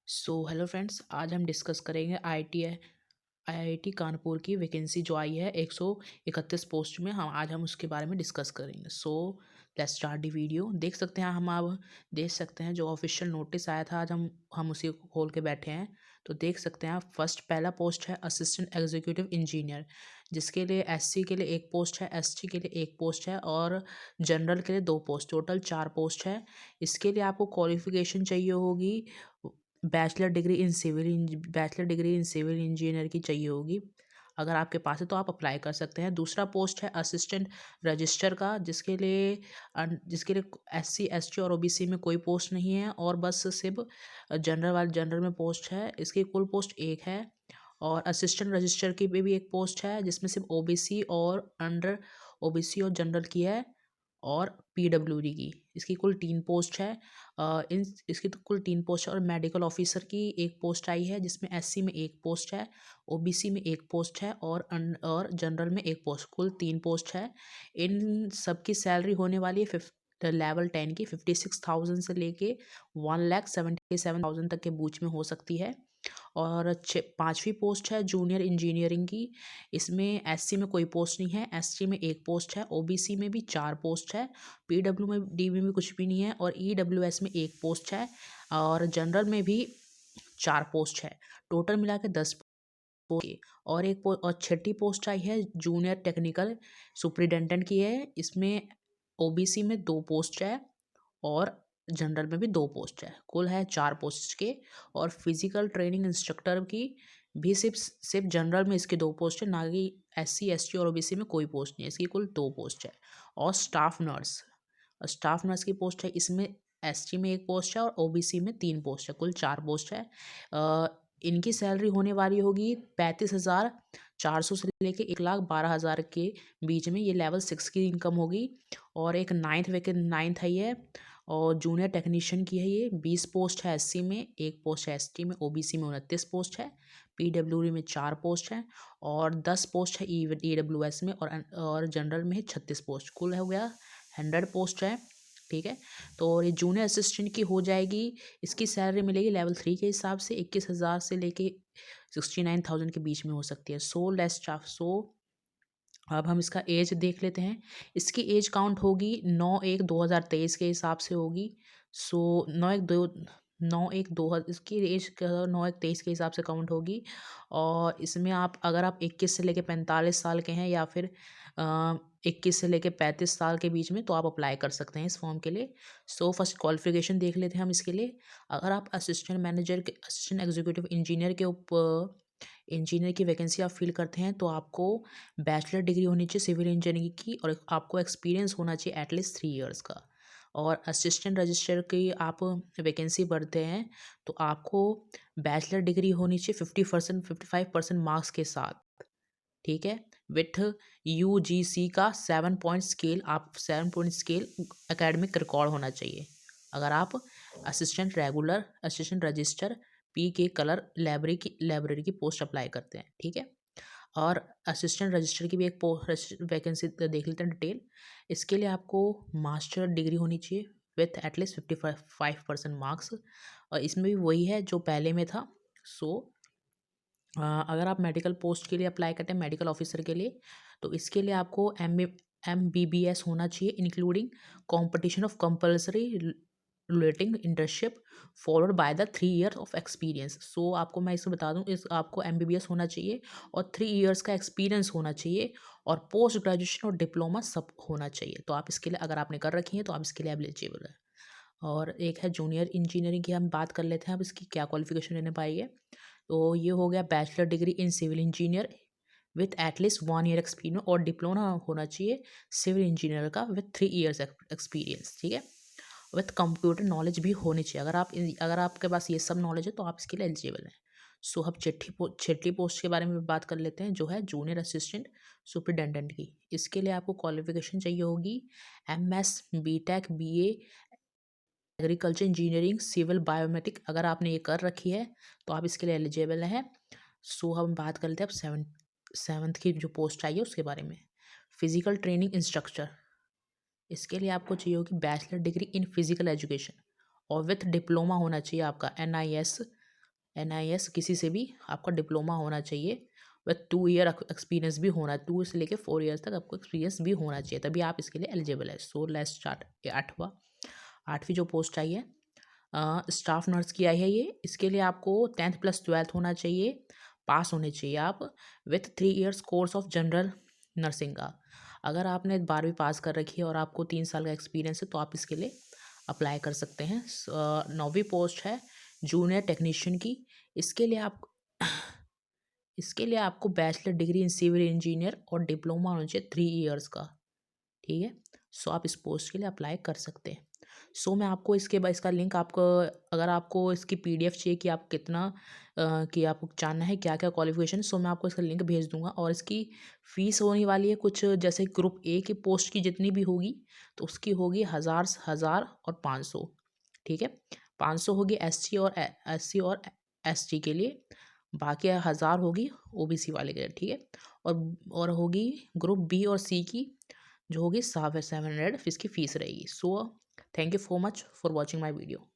Hello friends, आज हम discuss करेंगे आईआईटी कानपुर की वैकेंसी जो आई है 131 पोस्ट में। हम उसके बारे में डिस्कस करेंगे। Let's start the video. देख सकते हैं, हम अब देख सकते हैं जो ऑफिशियल नोटिस आया था, आज हम उसी को खोल के बैठे हैं। तो देख सकते हैं आप, पहला पोस्ट है असिस्टेंट एग्जीक्यूटिव इंजीनियर, जिसके लिए एससी के लिए एक पोस्ट है, एसटी के लिए एक पोस्ट है और जनरल के लिए दो पोस्ट, टोटल 4 पोस्ट है। इसके लिए आपको क्वालिफिकेशन चाहिए होगी, bachelor degree in civil engineer की चाहिए होगी। अगर आपके पास है तो आप अप्लाई कर सकते हैं। दूसरा पोस्ट है असिस्टेंट रजिस्टर का, जिसके लिए एससी एसटी और ओबीसी में कोई पोस्ट नहीं है, और बस सिर्फ जनरल में पोस्ट है। इसकी कुल पोस्ट एक है। और असिस्टेंट रजिस्टर की भी एक पोस्ट है, जिसमें सिर्फ ओबीसी और अंडर ओबीसी और जनरल की है, और पीडब्ल्यूडी की। इसकी कुल 3 पोस्ट है। इसकी तो कुल 3 पोस्ट है। और मेडिकल ऑफिसर की एक पोस्ट आई है, जिसमें एससी में एक पोस्ट है, ओबीसी में एक पोस्ट है, और जनरल में एक पोस्ट, कुल 3 पोस्ट है। इन सब की सैलरी होने वाली है लेवल 10 की 56,000 से लेके 1,77,000 तक के बीच में हो सकती है। और 5वीं पोस्ट है जूनियर इंजीनियरिंग की। इसमें एससी में कोई पोस्ट नहीं है, एसटी में एक पोस्ट है, ओबीसी में भी 4 पोस्ट है, पीडब्ल्यू में डीबी में कुछ भी नहीं है, और ईडब्ल्यूएस में एक पोस्ट है, और जनरल में भी 4 पोस्ट है। टोटल मिला के 10 पोस्ट। और 6ठी पोस्ट आई है जूनियर टेक्निकल सुपरिटेंडेंट की है। इसमें ओबीसी में 2 पोस्ट है, और जनरल में भी 2 पोस्ट है, कुल है 4 पोस्ट के। और फिजिकल ट्रेनिंग इंस्ट्रक्टर की भी सिर्फ जनरल में इसके 2 पोस्ट है, ना कि एससी एसटी और ओबीसी में कोई पोस्ट नहीं है। इसकी कुल 2 पोस्ट है। और स्टाफ नर्स की पोस्ट है, इसमें एसटी में एक पोस्ट है और ओबीसी में 3 पोस्ट है, कुल 4 पोस्ट है। इनकी सैलरी होने वाली होगी 35,400 से लेके 1,12,000 के बीच में। ये लेवल 6 की इनकम होगी। और एक नाइन्थ है ये। और जूनियर टेक्नीशियन की है ये। 20 पोस्ट है एससी में, एक पोस्ट है एसटी में, ओबीसी में 29 पोस्ट है, पीडब्ल्यूडी में 4 पोस्ट है, और 10 पोस्ट है ईडब्ल्यूएस में, और जनरल में 36 पोस्ट, कुल हो गया 100 पोस्ट है। ठीक है। तो ये जूनियर असिस्टेंट की हो जाएगी। इसकी सैलरी मिलेगी लेवल 3 के हिसाब से 21,000 से लेके 69,000 के बीच में हो सकती है। अब हम इसका एज देख लेते हैं। इसकी एज काउंट होगी 9/1/2023 के हिसाब से होगी। सो 9/1/2 इसकी एज 9/1/23 के हिसाब से काउंट होगी। और इसमें अगर आप 21 से लेके 45 साल के हैं, या फिर 21 से लेके 35 साल के बीच में, तो आप अप्लाई कर सकते हैं इस फॉर्म के लिए। फर्स्ट क्वालिफिकेशन देख लेते हैं हम इसके लिए। अगर आप असिस्टेंट एग्जीक्यूटिव इंजीनियर की वैकेंसी आप फिल करते हैं, तो आपको बैचलर डिग्री होनी चाहिए सिविल इंजीनियरिंग की, और आपको एक्सपीरियंस होना चाहिए एटलीस्ट 3 इयर्स का। और असिस्टेंट रजिस्टर की आप वैकेंसी भरते हैं, तो आपको बैचलर डिग्री होनी चाहिए 55% मार्क्स के साथ। ठीक है। विथ यूजीसी का 7 पॉइंट स्केल एकेडमिक रिकॉर्ड होना चाहिए। अगर आप असिस्टेंट रजिस्टर पी के कलर लाइब्रेरी की पोस्ट अप्लाई करते हैं। ठीक है। और असिस्टेंट रजिस्टर की भी एक वैकेंसी देख लेते हैं डिटेल। इसके लिए आपको मास्टर डिग्री होनी चाहिए विथ एटलीस्ट 55% मार्क्स, और इसमें भी वही है जो पहले में था। सो अगर आप मेडिकल पोस्ट के लिए अप्लाई करते हैं, मेडिकल ऑफिसर के लिए, तो इसके लिए आपको MBBS होना चाहिए, including competition of compulsory relating internship followed by the 3 year of experience. आपको मैं इसको बता दूं, आपको MBBS होना चाहिए, और 3 ईयर्स का एक्सपीरियंस होना चाहिए, और पोस्ट ग्रेजुएशन और डिप्लोमा सब होना चाहिए। तो आप इसके लिए, अगर आपने कर रखी है, तो आप इसके लिए एलिजिबल है। और एक है जूनियर इंजीनियरिंग की, हम बात कर लेते हैं अब इसकी क्या क्वालिफिकेशन रहने पाएगी। तो ये हो गया bachelor degree in civil engineer with at least 1 year experience, और डिप्लोमा होना चाहिए सिविल इंजीनियर का विथ 3 ईयर्स एक्सपीरियंस। ठीक है। विथ कंप्यूटर नॉलेज भी होनी चाहिए। अगर आपके पास ये सब नॉलेज है, तो आप इसके लिए एलिजिबल हैं। अब छठी पोस्ट के बारे में बात कर लेते हैं, जो है जूनियर असिस्टेंट सुपरिटेंडेंट की। इसके लिए आपको क्वालिफिकेशन चाहिए होगी MS BTech BA agriculture engineering civil biometric. अगर आपने ये कर रखी है, तो आप इसके लिए एलिजिबल हैं। हम बात कर लेते हैं अब सेवन्थ की जो पोस्ट आई है उसके बारे में। फिजिकल ट्रेनिंग इंस्ट्रक्टर, इसके लिए आपको चाहिए होगी bachelor degree in physical education, और विथ डिप्लोमा होना चाहिए आपका NIS NIS किसी से भी आपका डिप्लोमा होना चाहिए, विथ 2 ईयर एक्सपीरियंस भी होना, 2 से लेके 4 ईयर्स तक आपको एक्सपीरियंस भी होना चाहिए, तभी आप इसके लिए एलिजिबल है। So let's start. ये 8वीं जो पोस्ट आई है स्टाफ नर्स की आई है ये। इसके लिए आपको 10th + 12th होना चाहिए, पास होने चाहिए आप, with 3 years course of general nursing का। अगर आपने 12वीं पास कर रखी है और आपको 3 साल का एक्सपीरियंस है तो आप इसके लिए अप्लाई कर सकते हैं। 9वीं पोस्ट है जूनियर टेक्नीशियन की। इसके लिए आप इसके लिए आपको bachelor degree in civil engineer और डिप्लोमा होना चाहिए 3 ईयर्स का, ठीक है। सो आप इस पोस्ट के लिए अप्लाई कर सकते हैं। सो मैं आपको इसके बाद इसका लिंक आपको, अगर आपको इसकी PDF चाहिए कि आप कितना कि आपको जानना है क्या क्या क्वालिफिकेशन, सो मैं आपको इसका लिंक भेज दूंगा। और इसकी फ़ीस होने वाली है कुछ, जैसे ग्रुप A की पोस्ट की जितनी भी होगी तो उसकी होगी 1000 और 500, ठीक है। 500 होगी SC और ST के लिए, बाकी 1000 होगी OBC वाले के लिए, ठीक है। और होगी ग्रुप B और C की, जो होगी 700 इसकी फ़ीस रहेगी। So thank you so much for watching my video.